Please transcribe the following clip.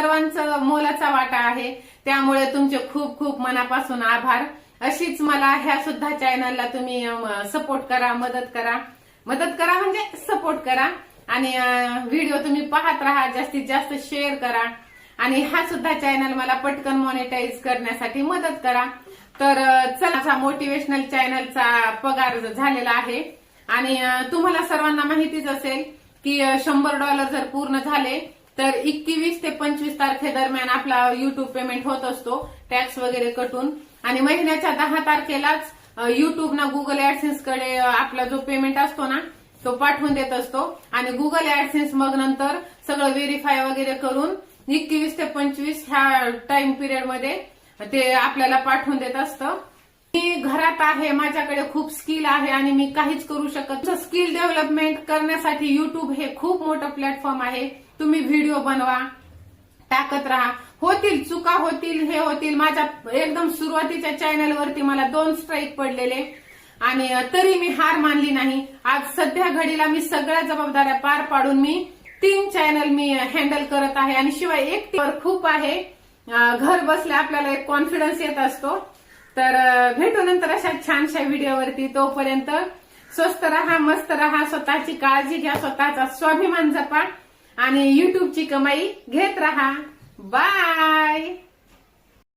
सर्वांचा मोलाचा वाटा आहे, त्यामुळे तुमचे खूप खूप मनापासून आभार। अशीच मला ह्या सुद्धा चॅनलला तुम्ही सपोर्ट करा, मदत करा म्हणजे सपोर्ट करा आणि व्हिडिओ तुम्ही पाहत राहा, जास्तीत जास्त शेअर करा आणि हा सुद्धा चॅनल मला पटकन मॉनिटाईज करण्यासाठी मदत करा। तर चला, मोटिवेशनल चॅनलचा पगार झालेला आहे आणि तुम्हाला सर्वांना माहितीच असेल की $100 जर पूर्ण झाले तर 21 ते 25 तारखेदरम्यान आपला युट्यूब पेमेंट होत असतो, टॅक्स वगैरे कटून। आणि महिन्याच्या 10 तारखेलाच युट्यूब ना गुगल ऍडसेन्स कडे आपला जो पेमेंट असतो ना तो पाठवून देत असतो आणि गुगल ऍडसेन्स मग नंतर सगळं व्हेरीफाय वगैरे करून 21 ते 25 ह्या टाइम पिरियड मध्ये ते आपल्याला पाठवून देत असतं। मी घरात आहे, माझ्याकडे खूप स्किल आहे आणि मी काहीच करू शकत। स्किल डेव्हलपमेंट करण्यासाठी युट्यूब हे खूप मोठं प्लॅटफॉर्म आहे। तुम्ही व्हिडिओ बनवा, टाकत राहा, होतील चुका, होतील हे होतील। माझ्या एकदम सुरुवातीच्या चॅनलवरती मला 2 स्ट्राईक पडलेले आणि तरी मी हार मानली नाही। आज सध्या घडीला मी सगळ्या जबाबदाऱ्या पार पाडून मी 3 चॅनल मी हँडल करत आहे आणि शिवाय एक खूप आहे। घर बसल्या आपल्याला एक कॉन्फिडन्स येत असतो। तर भेटू नंतर अशा छानशा व्हिडिओवरती। तोपर्यंत स्वस्त राहा, मस्त राहा, स्वतःची काळजी घ्या, स्वतःचा स्वाभिमान जपा आणि युट्यूबची कमाई घेत राहा। बाय।